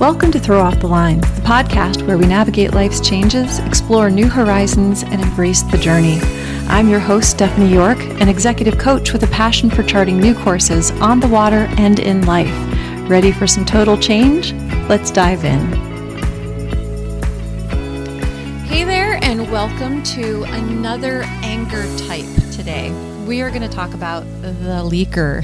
Welcome to Throw Off the Lines, the podcast where we navigate life's changes, explore new horizons, and embrace the journey. I'm your host, Stephanie York, an executive coach with a passion for charting new courses on the water and in life. Ready for some total change? Let's dive in. Hey there, and welcome to another anger type today. We are going to talk about the leaker.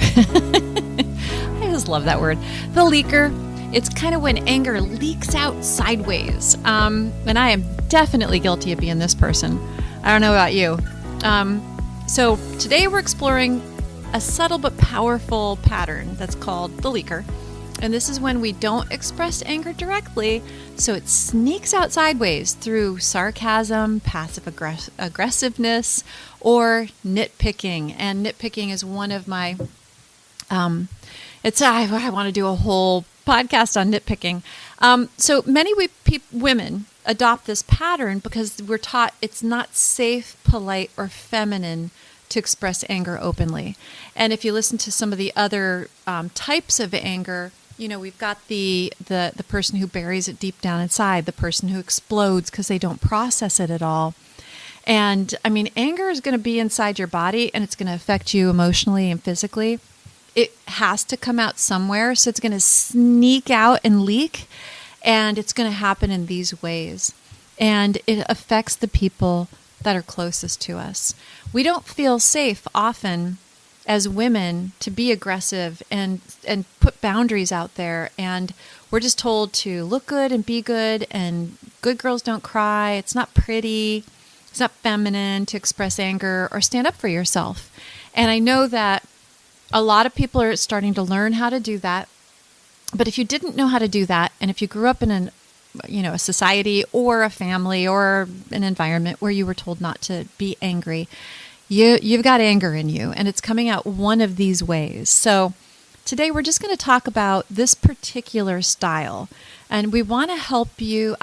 I just love that word. The leaker. It's kind of when anger leaks out sideways. And I am definitely guilty of being this person. I don't know about you. So today we're exploring a subtle but powerful pattern that's called the leaker. And this is when we don't express anger directly, so it sneaks out sideways through sarcasm, passive aggressiveness, or nitpicking. And nitpicking is one of my, I want to do a whole podcast on nitpicking. So many women adopt this pattern because we're taught it's not safe, polite, or feminine to express anger openly. And if you listen to some of the other types of anger, you know, we've got the person who buries it deep down inside, the person who explodes because they don't process it at all. And I mean, anger is going to be inside your body and it's going to affect you emotionally and physically. It has to come out somewhere, so it's going to sneak out and leak, and it's going to happen in these ways. And it affects the people that are closest to us. We don't feel safe often as women to be aggressive and put boundaries out there, and we're just told to look good and be good, and good girls don't cry. It's not pretty. It's not feminine to express anger or stand up for yourself. And I know that a lot of people are starting to learn how to do that. But if you didn't know how to do that, and if you grew up in a society or a family or an environment where you were told not to be angry, you've got anger in you, and it's coming out one of these ways. So today we're just going to talk about this particular style, and I want to help you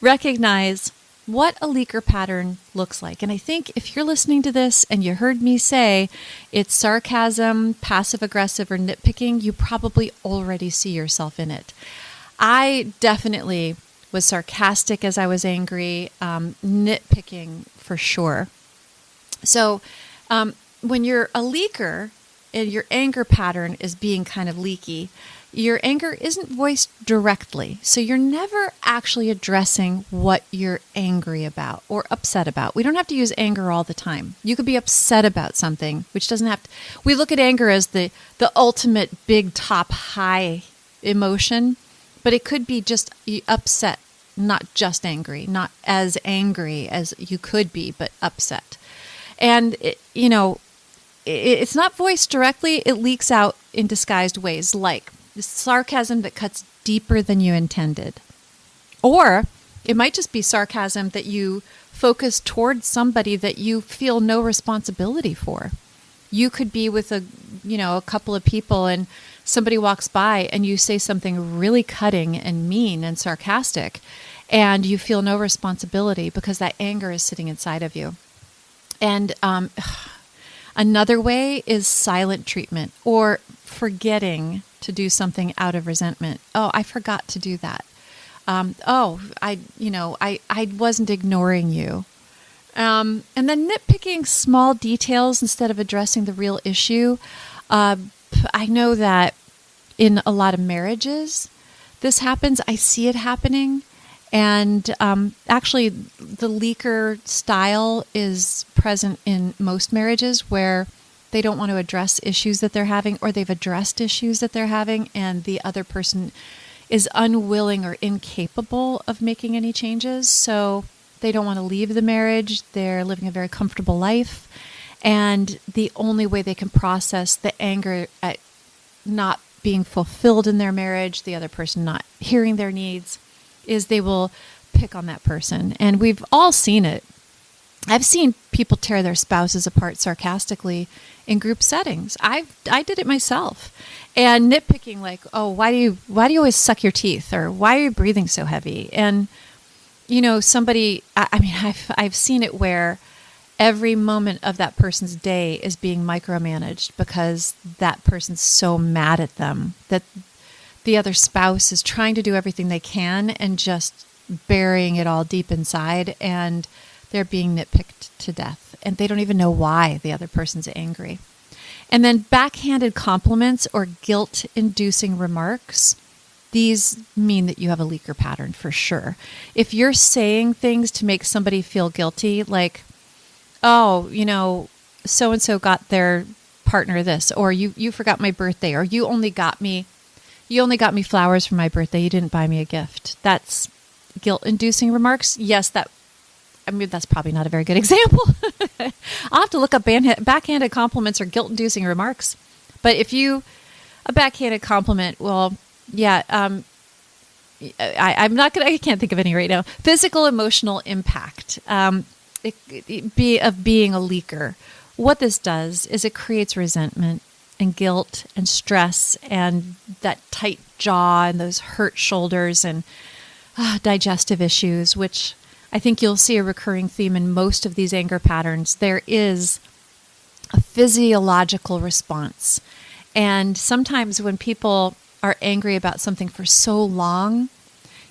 recognize what a leaker pattern looks like. And I think if you're listening to this and you heard me say it's sarcasm, passive-aggressive, or nitpicking, you probably already see yourself in it. I definitely was sarcastic as I was angry, nitpicking for sure. So when you're a leaker and your anger pattern is being kind of leaky, your anger isn't voiced directly. So you're never actually addressing what you're angry about or upset about. We don't have to use anger all the time. You could be upset about something, which doesn't have to. We look at anger as the ultimate big top high emotion, but it could be just upset, not just angry, not as angry as you could be, but upset. And, it's not voiced directly. It leaks out in disguised ways, like sarcasm that cuts deeper than you intended. Or it might just be sarcasm that you focus towards somebody that you feel no responsibility for. You could be with a couple of people and somebody walks by and you say something really cutting and mean and sarcastic, and you feel no responsibility because that anger is sitting inside of you. And another way is silent treatment or forgetting to do something out of resentment. Oh, I forgot to do that. I wasn't ignoring you. And then nitpicking small details instead of addressing the real issue. I know that in a lot of marriages, this happens. I see it happening. And actually, the leaker style is present in most marriages where they don't want to address issues that they're having, or they've addressed issues that they're having, and the other person is unwilling or incapable of making any changes. So they don't want to leave the marriage. They're living a very comfortable life. And the only way they can process the anger at not being fulfilled in their marriage, the other person not hearing their needs, is they will pick on that person. And we've all seen it. I've seen people tear their spouses apart sarcastically in group settings. I did it myself. And nitpicking, like, oh, why do you always suck your teeth? Or why are you breathing so heavy? And somebody, I've seen it where every moment of that person's day is being micromanaged because that person's so mad at them that the other spouse is trying to do everything they can and just burying it all deep inside, and they're being nitpicked to death, and they don't even know why the other person's angry. And then backhanded compliments or guilt-inducing remarks. These mean that you have a leaker pattern for sure. If you're saying things to make somebody feel guilty, like, oh, so-and-so got their partner this, or you forgot my birthday, or you only got me flowers for my birthday, you didn't buy me a gift. That's guilt-inducing remarks. Yes, that's probably not a very good example. I'll have to look up backhanded compliments or guilt-inducing remarks. But a backhanded compliment, well, yeah, I can't think of any right now. Physical, emotional impact of being a leaker. What this does is it creates resentment and guilt and stress and that tight jaw and those hurt shoulders and digestive issues, which I think you'll see a recurring theme in most of these anger patterns. There is a physiological response. And sometimes when people are angry about something for so long,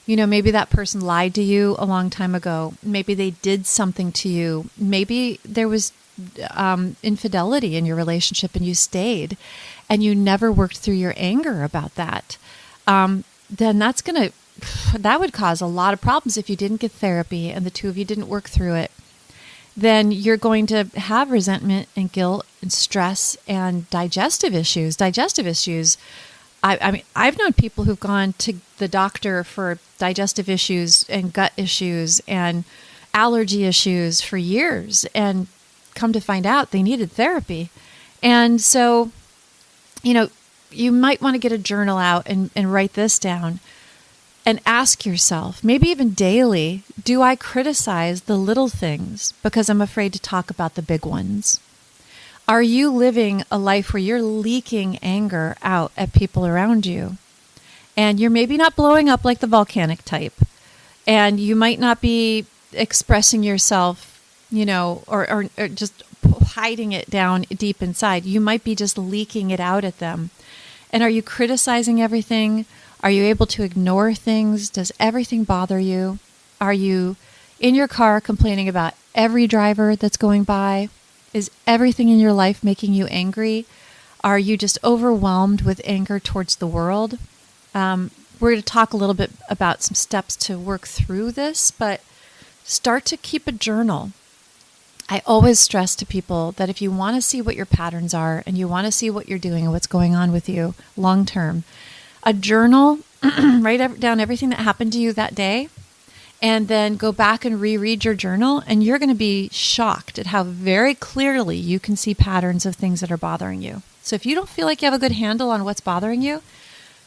maybe that person lied to you a long time ago. Maybe they did something to you. Maybe there was infidelity in your relationship and you stayed and you never worked through your anger about that. Then that would cause a lot of problems if you didn't get therapy and the two of you didn't work through it. Then you're going to have resentment and guilt and stress and digestive issues. I mean, I've known people who've gone to the doctor for digestive issues and gut issues and allergy issues for years and come to find out they needed therapy. And so, you might want to get a journal out and write this down and ask yourself, maybe even daily, do I criticize the little things because I'm afraid to talk about the big ones? Are you living a life where you're leaking anger out at people around you? And you're maybe not blowing up like the volcanic type. And you might not be expressing yourself, or just hiding it down deep inside. You might be just leaking it out at them. And are you criticizing everything? Are you able to ignore things? Does everything bother you? Are you in your car complaining about every driver that's going by? Is everything in your life making you angry? Are you just overwhelmed with anger towards the world? We're going to talk a little bit about some steps to work through this, but start to keep a journal. I always stress to people that if you want to see what your patterns are and you want to see what you're doing and what's going on with you long term, a journal, write down everything that happened to you that day, and then go back and reread your journal, and you're going to be shocked at how very clearly you can see patterns of things that are bothering you. So if you don't feel like you have a good handle on what's bothering you,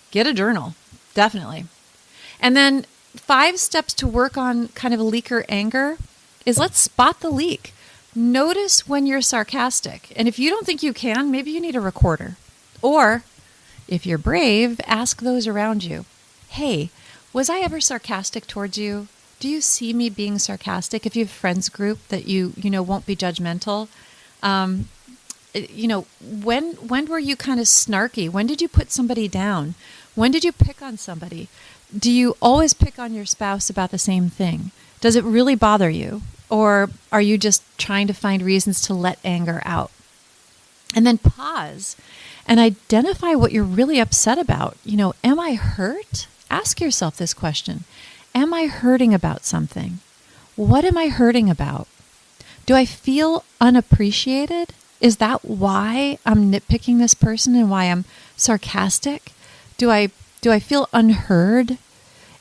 get a journal, definitely. And then 5 steps to work on kind of a leaker anger is let's spot the leak. Notice when you're sarcastic. And if you don't think you can, maybe you need a recorder. Or if you're brave, ask those around you. Hey, was I ever sarcastic towards you? Do you see me being sarcastic? If you have a friends group that you won't be judgmental, when were you kind of snarky? When did you put somebody down? When did you pick on somebody? Do you always pick on your spouse about the same thing? Does it really bother you? Or are you just trying to find reasons to let anger out? And then pause and identify what you're really upset about. Am I hurt? Ask yourself this question. Am I hurting about something? What am I hurting about? Do I feel unappreciated? Is that why I'm nitpicking this person and why I'm sarcastic? Do I feel unheard?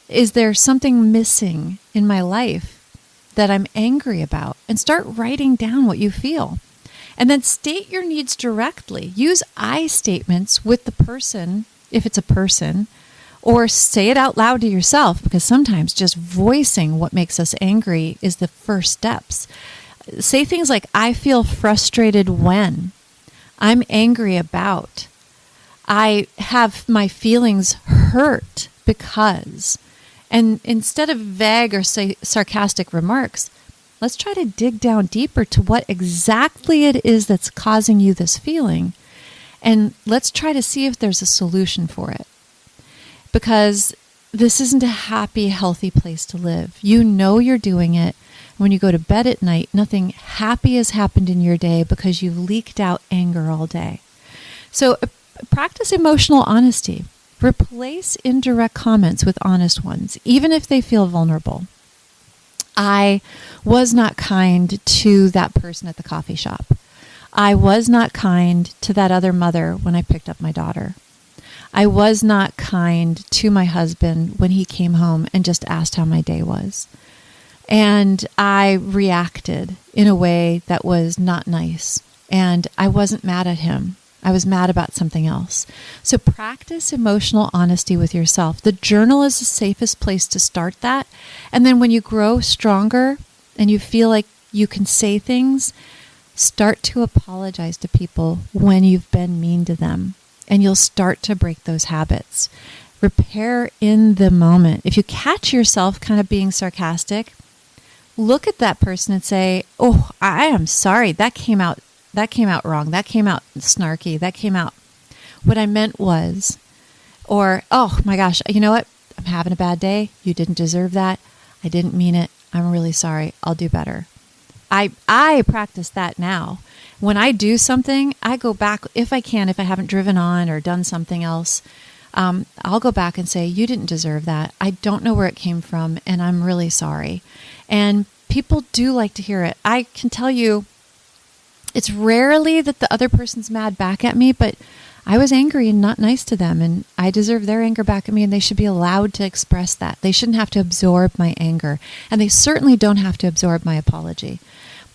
Is there something missing in my life that I'm angry about? And start writing down what you feel. And then state your needs directly. Use I statements with the person, if it's a person, or say it out loud to yourself, because sometimes just voicing what makes us angry is the first steps. Say things like, I feel frustrated when, I'm angry about, I have my feelings hurt because. And instead of vague or sarcastic remarks, let's try to dig down deeper to what exactly it is that's causing you this feeling. And let's try to see if there's a solution for it. because this isn't a happy, healthy place to live. You know you're doing it. When you go to bed at night, nothing happy has happened in your day because you've leaked out anger all day. So practice emotional honesty. Replace indirect comments with honest ones, even if they feel vulnerable. I was not kind to that person at the coffee shop. I was not kind to that other mother when I picked up my daughter. I was not kind to my husband when he came home and just asked how my day was. And I reacted in a way that was not nice. And I wasn't mad at him. I was mad about something else. So practice emotional honesty with yourself. The journal is the safest place to start that. And then when you grow stronger and you feel like you can say things, start to apologize to people when you've been mean to them. And you'll start to break those habits. Repair in the moment. If you catch yourself kind of being sarcastic, look at that person and say, "Oh, I am sorry. That came out wrong. That came out snarky. That came out. What I meant was," or, "Oh my gosh, you know what? I'm having a bad day. You didn't deserve that. I didn't mean it. I'm really sorry. I'll do better." I practice that now. When I do something, I go back, if I can, if I haven't driven on or done something else, I'll go back and say, "You didn't deserve that. I don't know where it came from, and I'm really sorry." And people do like to hear it. I can tell you, it's rarely that the other person's mad back at me, but I was angry and not nice to them, and I deserve their anger back at me, and they should be allowed to express that. They shouldn't have to absorb my anger, and they certainly don't have to absorb my apology.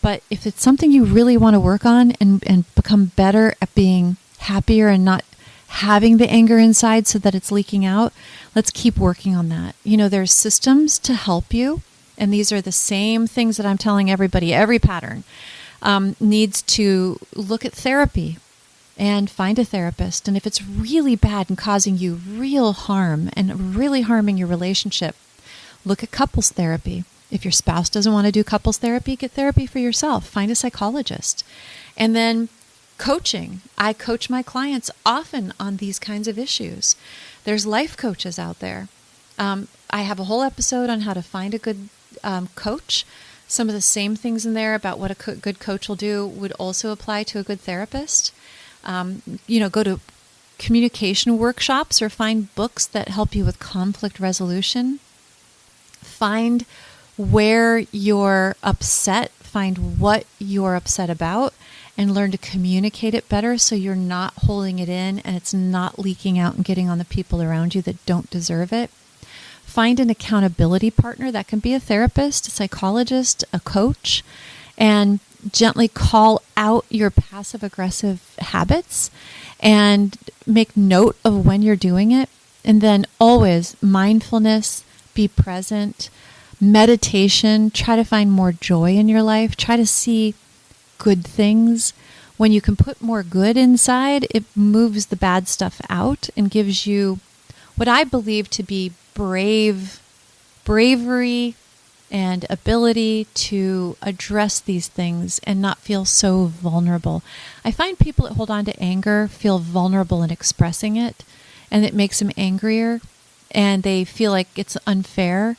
But if it's something you really want to work on and become better at being happier and not having the anger inside so that it's leaking out, let's keep working on that. You know, there's systems to help you, and these are the same things that I'm telling everybody. Every pattern needs to look at therapy and find a therapist. And if it's really bad and causing you real harm and really harming your relationship, look at couples therapy. If your spouse doesn't want to do couples therapy, get therapy for yourself. Find a psychologist. And then coaching. I coach my clients often on these kinds of issues. There's life coaches out there. I have a whole episode on how to find a good coach. Some of the same things in there about what a good coach will do would also apply to a good therapist. Go to communication workshops or find books that help you with conflict resolution. Find where you're upset, find what you're upset about, and learn to communicate it better so you're not holding it in and it's not leaking out and getting on the people around you that don't deserve it. Find an accountability partner. That can be a therapist, a psychologist, a coach, and gently call out your passive-aggressive habits and make note of when you're doing it. And then always mindfulness, be present, meditation, try to find more joy in your life, try to see good things. When you can put more good inside, it moves the bad stuff out and gives you what I believe to be bravery and ability to address these things and not feel so vulnerable. I find people that hold on to anger feel vulnerable in expressing it, and it makes them angrier, and they feel like it's unfair.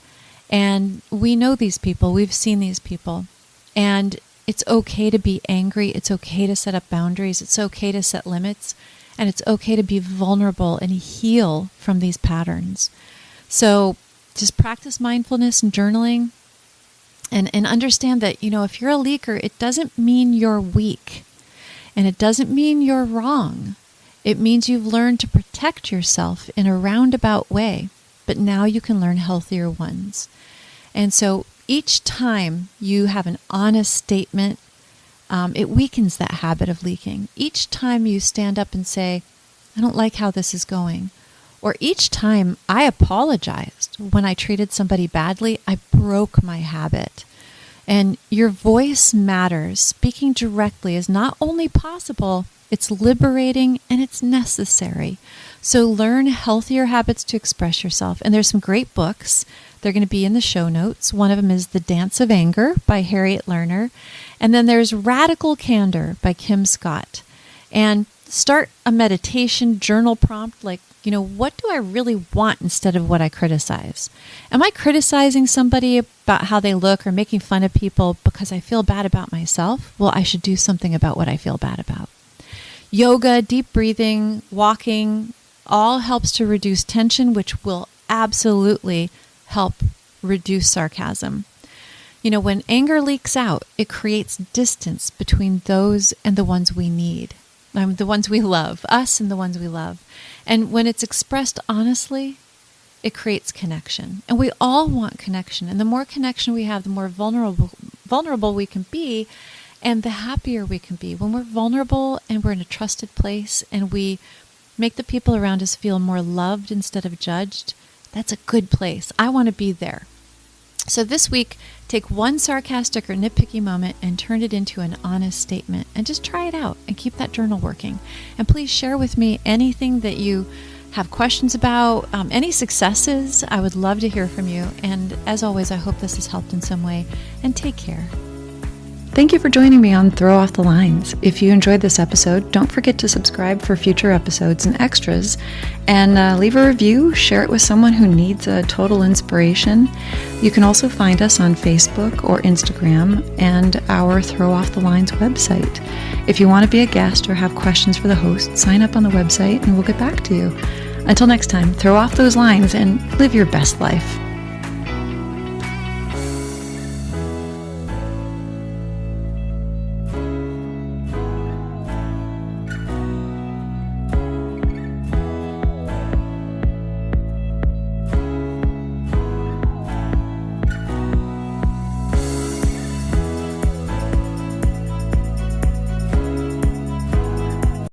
And we know these people. We've seen these people. And it's okay to be angry. It's okay to set up boundaries. It's okay to set limits. And it's okay to be vulnerable and heal from these patterns. So just practice mindfulness and journaling. And understand that, if you're a leaker, it doesn't mean you're weak. And it doesn't mean you're wrong. It means you've learned to protect yourself in a roundabout way. But now you can learn healthier ones. And so each time you have an honest statement, it weakens that habit of leaking. Each time you stand up and say, "I don't like how this is going," or each time I apologized when I treated somebody badly, I broke my habit. And your voice matters. Speaking directly is not only possible, it's liberating and it's necessary. So learn healthier habits to express yourself. And there's some great books. They're going to be in the show notes. One of them is The Dance of Anger by Harriet Lerner. And then there's Radical Candor by Kim Scott. And start a meditation journal prompt like, what do I really want instead of what I criticize? Am I criticizing somebody about how they look or making fun of people because I feel bad about myself? Well, I should do something about what I feel bad about. Yoga, deep breathing, walking, all helps to reduce tension, which will absolutely help reduce sarcasm. When anger leaks out, it creates distance between those and the ones we need. The ones we love, us and the ones we love. And when it's expressed honestly, it creates connection. And we all want connection. And the more connection we have, the more vulnerable we can be, and the happier we can be. When we're vulnerable and we're in a trusted place and we make the people around us feel more loved instead of judged, that's a good place. I want to be there. So this week, take one sarcastic or nitpicky moment and turn it into an honest statement, and just try it out and keep that journal working. And please share with me anything that you have questions about, any successes. I would love to hear from you. And as always, I hope this has helped in some way, and take care. Thank you for joining me on Throw Off the Lines. If you enjoyed this episode, don't forget to subscribe for future episodes and extras, and leave a review, share it with someone who needs a total inspiration. You can also find us on Facebook or Instagram and our Throw Off the Lines website. If you want to be a guest or have questions for the host, sign up on the website and we'll get back to you. Until next time, throw off those lines and live your best life.